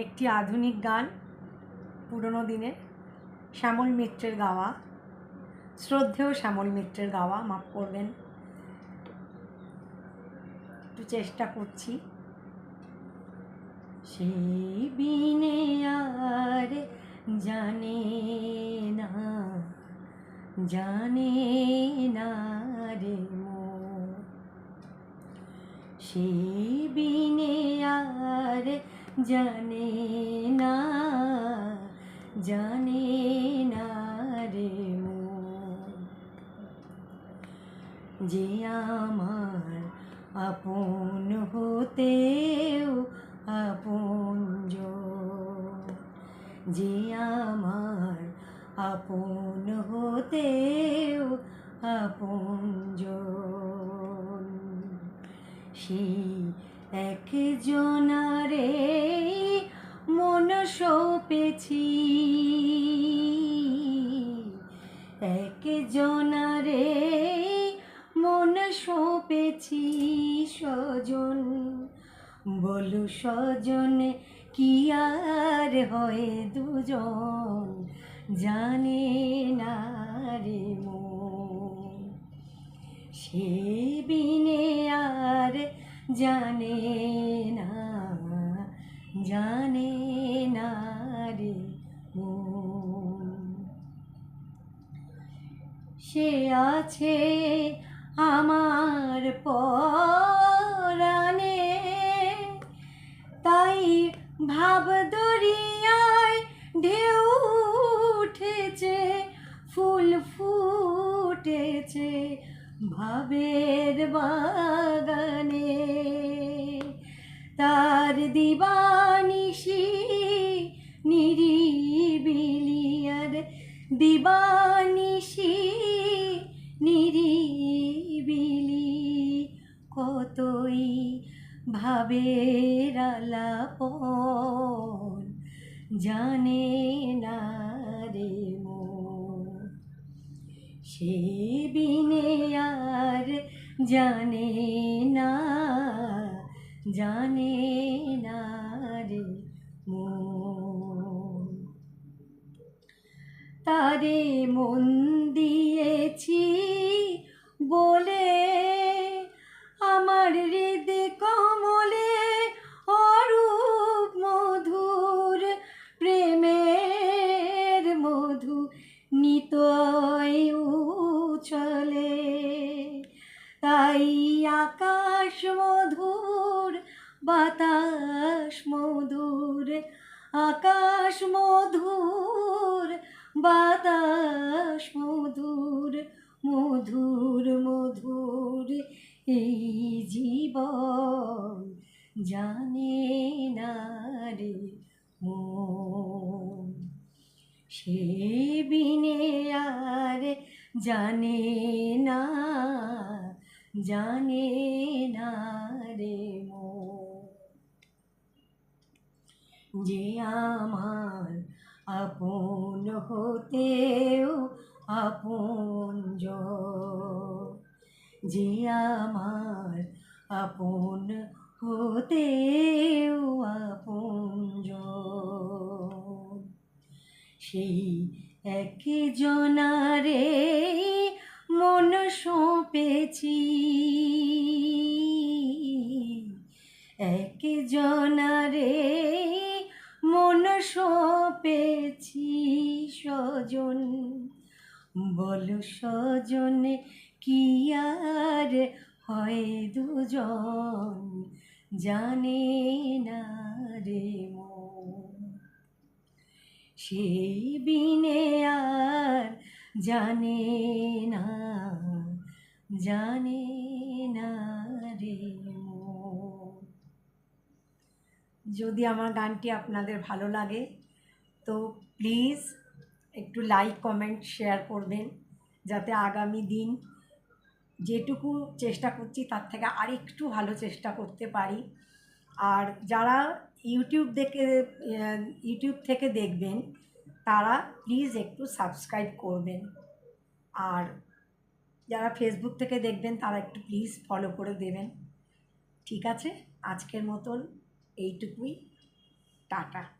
একটি আধুনিক গান, পুরনো দিনের শ্যামল মিত্রের গাওয়া, শ্রদ্ধেয় শ্যামল মিত্রের গাওয়া, মাফ করবেন, একটু চেষ্টা করছি। সেই বিনে আর জানে না, জানে না রে মন, সেই বিনে আর জানে না, জানে না রে মন, যে আমার আপন হতেও আপনজন, যে আমার আপন হতেও আপনজন, সেই একজনারে মন সঁপেছি, একজনারে মন সঁপেছি স্বজন, বলু স্বজন কি আর হয় দুজন, জানে না রে মন, সে বিনে আর জানে না, জানে না রে মন, সে আছে আমার পরাণে, তাই ভাব দরিয়ায় ঢেউ উঠেছে, ফুল ফুটেছে ভাবের বাগানে, তার দিবানিশি নিরিবিলি আর দিবানিশি নিরিবিলি কতই ভাবের আলাপন, জানে না রে মন, সে বিনে আর জানে না, জানে না রে মন, তারে মন দিয়েছি বলে আমার হৃদয় কমলে অরূপ মধুর প্রেমের মধু নিতয় উছলে, তাই আকাশ মধুর বাতাস মধুর, আকাশ মধুর বাতাস মধুর, মধুর মধুর এই জীবন, জানে না রে মন, সে বিনে আর জানে না, জানে না রে মন, যে আমার আপন হতেও আপনজন, যে আমার আপন হতেও আপনজন, সেই একজনারে মন সঁপেছি, একজনারে মন সঁপেছি স্বজন, বলো স্বজন কি আর হয় দুজন, জানে না রে মন, সেই বিনে আর জানে না, জানে না রে মন। যদি আমার গানটি আপনাদের ভালো লাগে তো প্লিজ একটু লাইক কমেন্ট শেয়ার করবেন, যাতে আগামী দিন যেটুকু চেষ্টা করছি তার থেকে আরেকটু ভালো চেষ্টা করতে পারি। আর যারা ইউটিউব থেকে দেখবেন তারা প্লিজ একটু সাবস্ক্রাইব করবেন, আর যারা ফেসবুক থেকে দেখবেন তারা একটু প্লিজ ফলো করে দেবেন। ঠিক আছে, আজকের মতন এইটুকুই। টাটা।